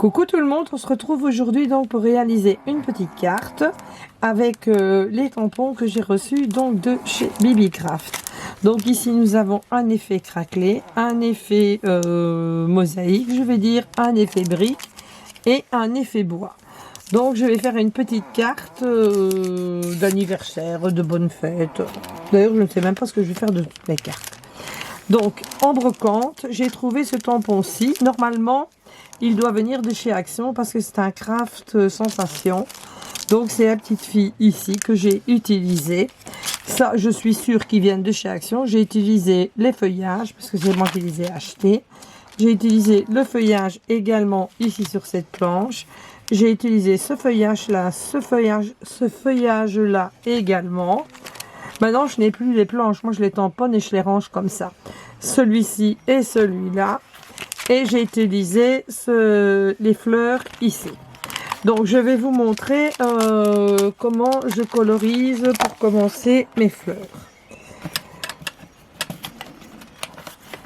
Coucou tout le monde, on se retrouve aujourd'hui donc pour réaliser une petite carte avec les tampons que j'ai reçus donc de chez BB-Craft. Donc ici nous avons un effet craquelé, un effet mosaïque, je vais dire, un effet brique et un effet bois. Donc je vais faire une petite carte d'anniversaire, de bonne fête. D'ailleurs je ne sais même pas ce que je vais faire de toutes mes cartes. Donc en brocante, j'ai trouvé ce tampon-ci. Normalement, il doit venir de chez Action parce que c'est un craft sensation. Donc c'est la petite fille ici que j'ai utilisé. Ça, je suis sûre qu'ils viennent de chez Action. J'ai utilisé les feuillages parce que c'est moi qui les ai achetés. J'ai utilisé le feuillage également ici sur cette planche. J'ai utilisé ce feuillage-là, ce feuillage-là également. Maintenant, je n'ai plus les planches. Moi, je les tamponne et je les range comme ça. Celui-ci et celui-là. Et j'ai utilisé les fleurs ici. Donc, je vais vous montrer comment je colorise pour commencer mes fleurs.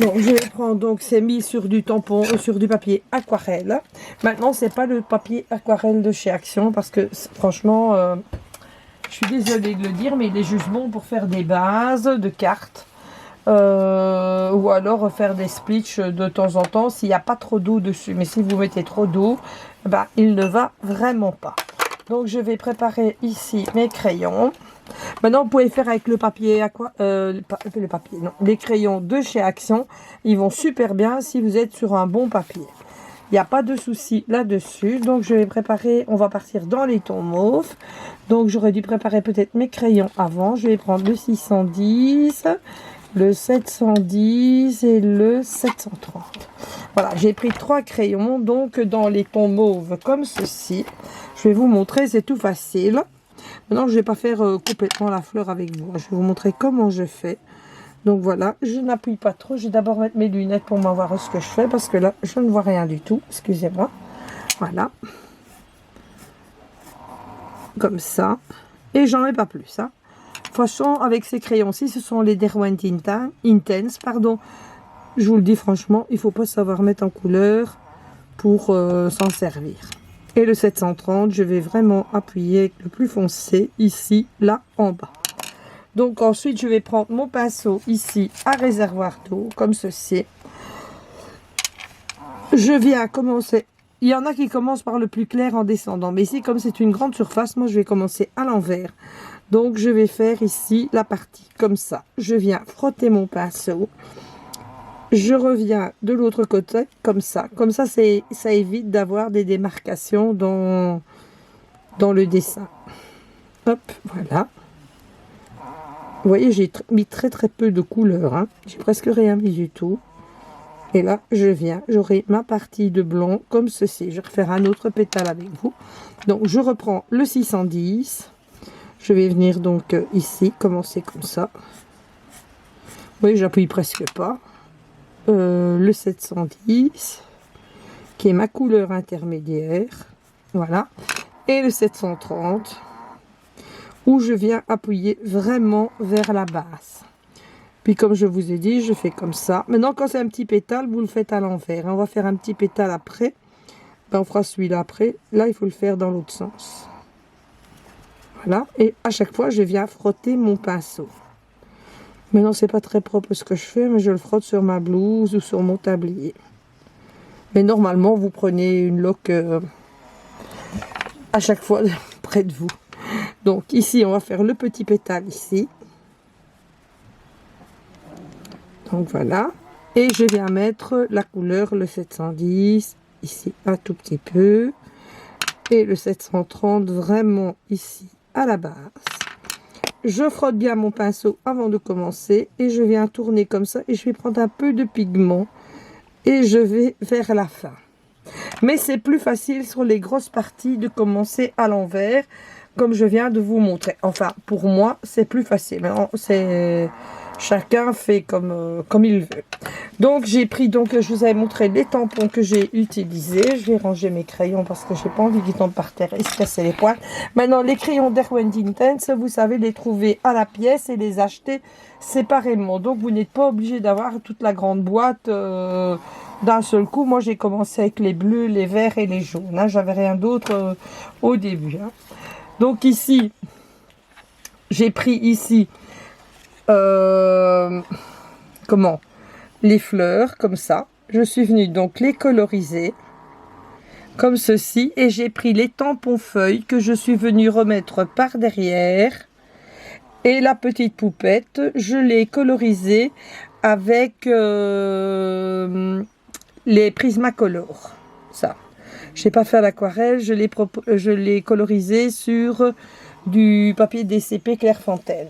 Donc, je vais prendre, donc, c'est mis sur du tampon, sur du papier aquarelle. Maintenant, c'est pas le papier aquarelle de chez Action parce que, franchement, je suis désolée de le dire, mais il est juste bon pour faire des bases de cartes. Ou alors faire des splitch de temps en temps s'il n'y a pas trop d'eau dessus. Mais si vous mettez trop d'eau, ben, il ne va vraiment pas. Donc je vais préparer ici mes crayons. Maintenant vous pouvez faire avec le papier les crayons de chez Action. Ils vont super bien si vous êtes sur un bon papier. Il n'y a pas de souci là-dessus. Donc je vais préparer, on va partir dans les tons mauves. Donc j'aurais dû préparer peut-être mes crayons avant. Je vais prendre le 610, le 710 et le 730. Voilà, j'ai pris 3 crayons donc dans les tons mauves comme ceci. Je vais vous montrer, c'est tout facile. Maintenant, je ne vais pas faire complètement la fleur avec vous. Je vais vous montrer comment je fais. Donc voilà, je n'appuie pas trop. Je vais d'abord mettre mes lunettes pour voir ce que je fais parce que là, je ne vois rien du tout. Excusez-moi. Voilà. Comme ça. Et j'en ai pas plus. Hein. De toute façon, avec ces crayons-ci, ce sont les Derwent Intense, pardon. Je vous le dis franchement, il ne faut pas savoir mettre en couleur pour s'en servir. Et le 730, je vais vraiment appuyer avec le plus foncé, ici, là, en bas. Donc ensuite, je vais prendre mon pinceau ici à réservoir d'eau, comme ceci. Je viens commencer. Il y en a qui commencent par le plus clair en descendant. Mais ici, comme c'est une grande surface, moi, je vais commencer à l'envers. Donc, je vais faire ici la partie comme ça. Je viens frotter mon pinceau. Je reviens de l'autre côté comme ça. Comme ça, ça évite d'avoir des démarcations dans le dessin. Hop, voilà. Vous voyez, j'ai mis très peu de couleur. Hein. J'ai presque rien mis du tout. Et là, je viens, j'aurai ma partie de blanc comme ceci. Je vais refaire un autre pétale avec vous. Donc, je reprends le 610. Je vais venir donc ici, commencer comme ça. Vous voyez, j'appuie presque pas. Le 710, qui est ma couleur intermédiaire. Voilà. Et le 730, où je viens appuyer vraiment vers la base. Puis comme je vous ai dit, je fais comme ça. Maintenant, quand c'est un petit pétale, vous le faites à l'envers. On va faire un petit pétale après. Ben, on fera celui-là après. Là, il faut le faire dans l'autre sens. Voilà. Et à chaque fois, je viens frotter mon pinceau. Maintenant, c'est pas très propre ce que je fais, mais je le frotte sur ma blouse ou sur mon tablier. Mais normalement, vous prenez une loque à chaque fois près de vous. Donc ici, on va faire le petit pétale ici. Donc voilà. Et je viens mettre la couleur, le 710, ici un tout petit peu. Et le 730 vraiment ici à la base. Je frotte bien mon pinceau avant de commencer. Et je viens tourner comme ça. Et je vais prendre un peu de pigment. Et je vais vers la fin. Mais c'est plus facile sur les grosses parties de commencer à l'envers. Comme je viens de vous montrer. Enfin, pour moi, c'est plus facile. C'est... Chacun fait comme il veut. Donc, j'ai pris, donc, je vous avais montré les tampons que j'ai utilisés. Je vais ranger mes crayons parce que j'ai pas envie qu'ils tombent par terre et se casser les points. Maintenant, les crayons Derwent Intense, vous savez les trouver à la pièce et les acheter séparément. Donc, vous n'êtes pas obligé d'avoir toute la grande boîte d'un seul coup. Moi, j'ai commencé avec les bleus, les verts et les jaunes. Hein. J'avais rien d'autre au début. Hein. Donc ici, j'ai pris ici, comment, les fleurs, comme ça. Je suis venue donc les coloriser, comme ceci. Et j'ai pris les tampons feuilles que je suis venue remettre par derrière. Et la petite poupette, je l'ai colorisée avec les Prismacolor. Ça. Je n'ai pas fait à l'aquarelle, je l'ai colorisé sur du papier DCP Clairefontaine.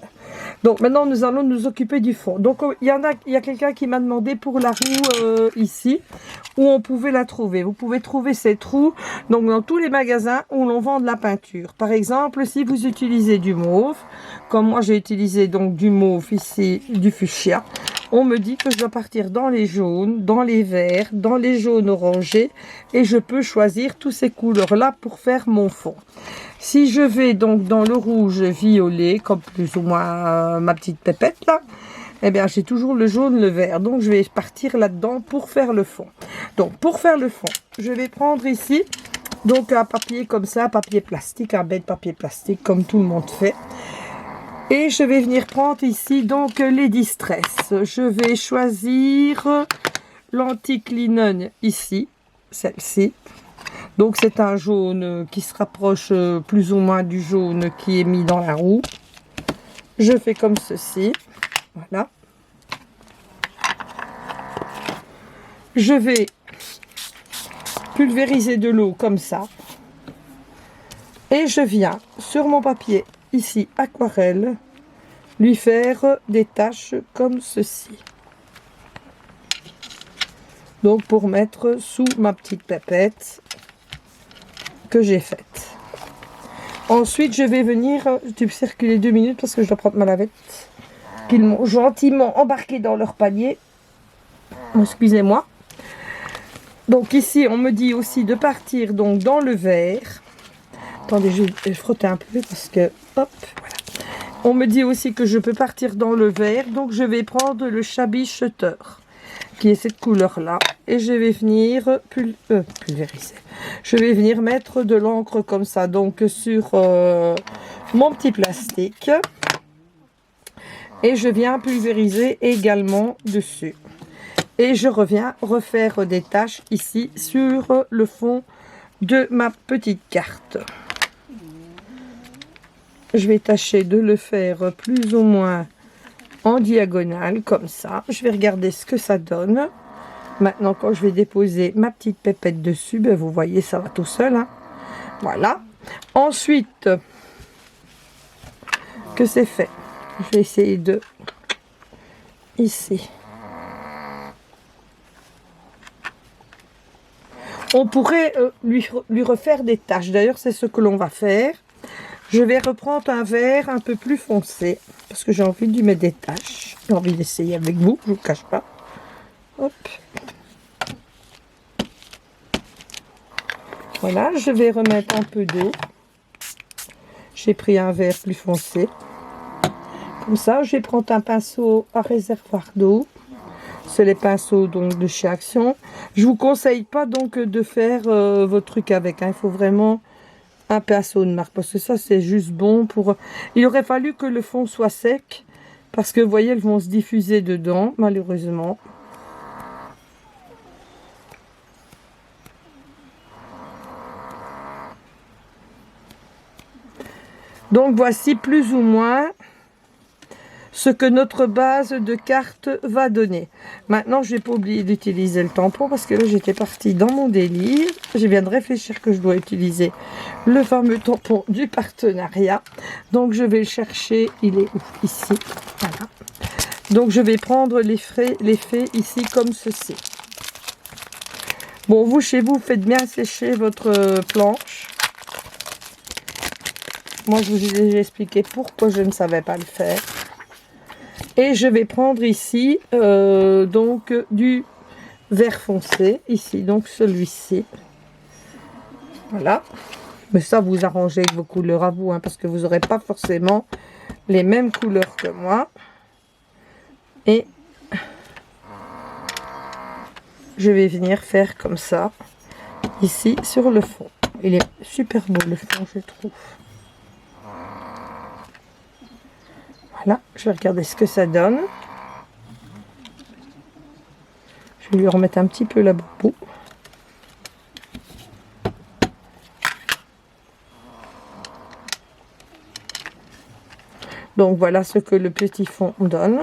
Donc maintenant nous allons nous occuper du fond. Donc il y a quelqu'un qui m'a demandé pour la roue ici, où on pouvait la trouver. Vous pouvez trouver cette roue donc dans tous les magasins où l'on vend de la peinture. Par exemple, si vous utilisez du mauve, comme moi j'ai utilisé donc du mauve ici, du fuchsia, on me dit que je dois partir dans les jaunes, dans les verts, dans les jaunes orangés, et je peux choisir toutes ces couleurs-là pour faire mon fond. Si je vais donc dans le rouge violet, comme plus ou moins ma petite pépette là, eh bien j'ai toujours le jaune, le vert. Donc je vais partir là-dedans pour faire le fond. Donc pour faire le fond, je vais prendre ici donc un papier comme ça, papier plastique, un bête papier plastique comme tout le monde fait. Et je vais venir prendre ici donc les Distress. Je vais choisir l'Antique Linen ici, celle-ci. Donc c'est un jaune qui se rapproche plus ou moins du jaune qui est mis dans la roue. Je fais comme ceci. Voilà. Je vais pulvériser de l'eau comme ça. Et je viens sur mon papier ici aquarelle lui faire des taches comme ceci. Donc pour mettre sous ma petite pépette que j'ai faite. Ensuite je vais venir, tu peux circuler 2 minutes parce que je dois prendre ma lavette qu'ils m'ont gentiment embarqué dans leur panier. Excusez-moi. Donc ici on me dit aussi de partir donc dans le vert. Attendez, je vais frotter un peu parce que hop, voilà. On me dit aussi que je peux partir dans le vert, donc je vais prendre le Shabby Shutter qui est cette couleur là et je vais venir pulvériser. Je vais venir mettre de l'encre comme ça donc sur mon petit plastique et je viens pulvériser également dessus. Et je reviens refaire des taches ici sur le fond de ma petite carte. Je vais tâcher de le faire plus ou moins en diagonale, comme ça. Je vais regarder ce que ça donne. Maintenant, quand je vais déposer ma petite pépette dessus, ben, vous voyez, ça va tout seul. Hein. Voilà. Ensuite, que c'est fait, je vais essayer de... Ici. On pourrait lui refaire des taches. D'ailleurs, c'est ce que l'on va faire. Je vais reprendre un vert un peu plus foncé. Parce que j'ai envie de lui mettre des taches. J'ai envie d'essayer avec vous. Je ne vous cache pas. Hop. Voilà. Je vais remettre un peu d'eau. J'ai pris un vert plus foncé. Comme ça, je vais prendre un pinceau à réservoir d'eau. C'est les pinceaux donc de chez Action. Je vous conseille pas donc de faire votre truc avec. Hein. Il faut vraiment un pinceau de marque parce que ça c'est juste bon pour. Il aurait fallu que le fond soit sec parce que vous voyez elles vont se diffuser dedans malheureusement. Donc voici plus ou moins ce que notre base de carte va donner. Maintenant, je vais pas oublier d'utiliser le tampon parce que là, j'étais partie dans mon délire. Je viens de réfléchir que je dois utiliser le fameux tampon du partenariat. Donc, je vais le chercher. Il est où? Ici. Voilà. Donc, je vais prendre l'effet ici comme ceci. Bon, vous, chez vous, faites bien sécher votre planche. Moi, je vous ai déjà expliqué pourquoi je ne savais pas le faire. Et je vais prendre ici donc du vert foncé, ici, donc celui-ci. Voilà. Mais ça, vous arrangez avec vos couleurs à vous, hein, parce que vous n'aurez pas forcément les mêmes couleurs que moi. Et je vais venir faire comme ça, ici, sur le fond. Il est super beau, le fond, je trouve. Voilà, je vais regarder ce que ça donne. Je vais lui remettre un petit peu la boubou. Donc voilà ce que le petit fond donne.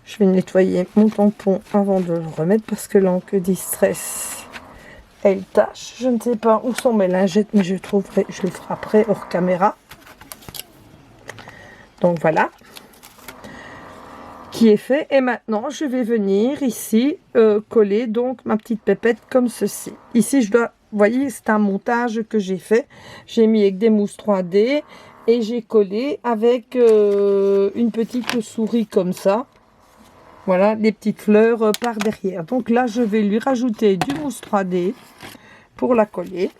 Je vais nettoyer mon tampon avant de le remettre parce que l'encre Distress, elle tâche. Je ne sais pas où sont mes lingettes, mais je le frapperai hors caméra. Donc voilà, qui est fait. Et maintenant, je vais venir ici coller donc ma petite pépette comme ceci. Ici, je dois, vous voyez, c'est un montage que j'ai fait. J'ai mis avec des mousses 3D et j'ai collé avec une petite souris comme ça. Voilà, les petites fleurs par derrière. Donc là, je vais lui rajouter du mousse 3D pour la coller.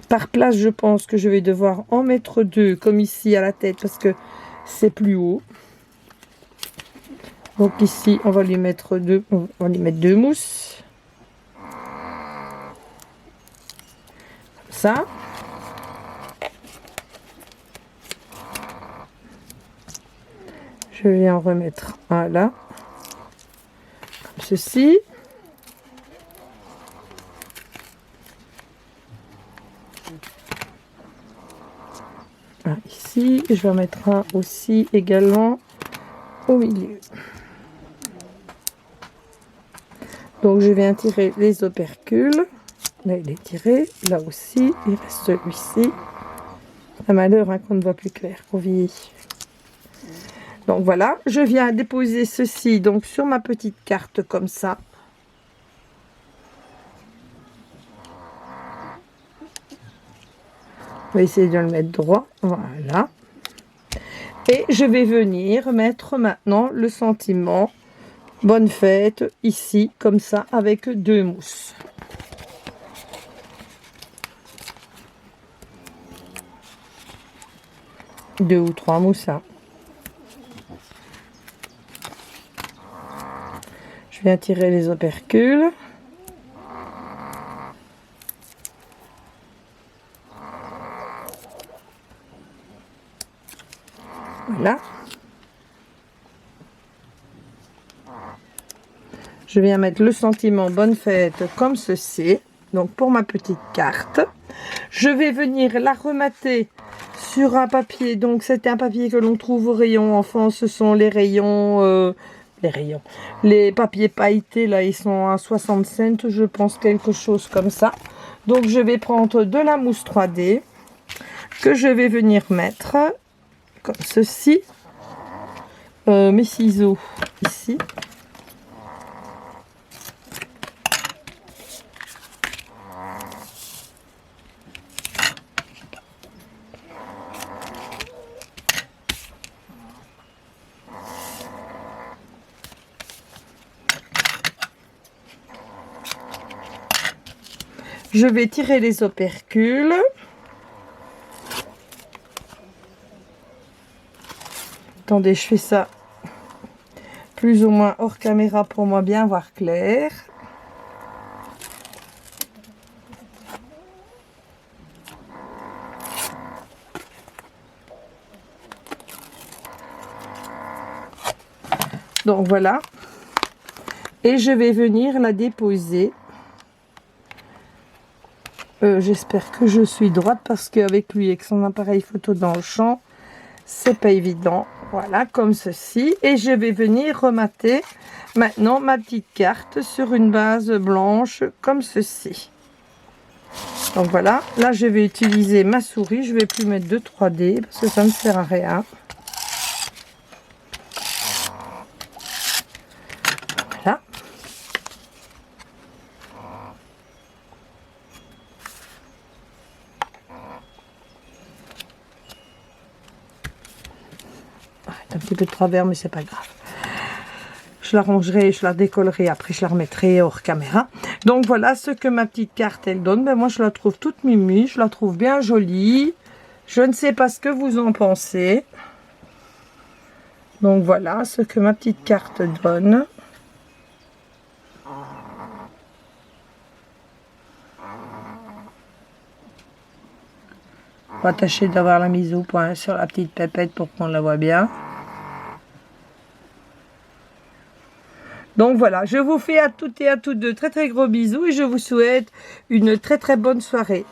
Par place, je pense que je vais devoir en mettre 2, comme ici à la tête, parce que c'est plus haut. Donc ici, on va lui mettre 2, on va lui mettre 2 mousses. Comme ça. Je vais en remettre un là, comme ceci. Un ici, et je vais en mettre un aussi également au milieu. Donc je viens tirer les opercules. Là il est tiré, là aussi, il reste celui-ci. Un malheur hein, qu'on ne voit plus clair, qu'on vieillit. Donc voilà, je viens déposer ceci donc sur ma petite carte comme ça. On va essayer de le mettre droit, voilà. Et je vais venir mettre maintenant le sentiment bonne fête ici, comme ça, avec 2 mousses. Deux ou 3 mousses, hein. Je viens tirer les opercules. Voilà. Je viens mettre le sentiment bonne fête comme ceci. Donc pour ma petite carte. Je vais venir la remater sur un papier. Donc c'est un papier que l'on trouve au rayon enfant. Ce sont les rayons... Les papiers pailletés, là, ils sont à 60 cents, je pense, quelque chose comme ça. Donc, je vais prendre de la mousse 3D que je vais venir mettre comme ceci. Mes ciseaux ici. Je vais tirer les opercules. Attendez, je fais ça plus ou moins hors caméra pour moi bien voir clair. Donc voilà. Et je vais venir la déposer. J'espère que je suis droite parce qu'avec lui, avec son appareil photo dans le champ, c'est pas évident. Voilà, comme ceci. Et je vais venir remater maintenant ma petite carte sur une base blanche comme ceci. Donc voilà, là je vais utiliser ma souris. Je vais plus mettre de 3D parce que ça ne sert à rien. Voilà. Un petit peu de travers, mais c'est pas grave. Je la rangerai, je la décollerai, après je la remettrai hors caméra. Donc voilà ce que ma petite carte elle donne. Ben moi je la trouve toute mimi, je la trouve bien jolie. Je ne sais pas ce que vous en pensez. Donc voilà ce que ma petite carte donne. On va tâcher d'avoir la mise au point sur la petite pépette pour qu'on la voit bien. Donc voilà, je vous fais à toutes et à tous de très très gros bisous et je vous souhaite une très très bonne soirée.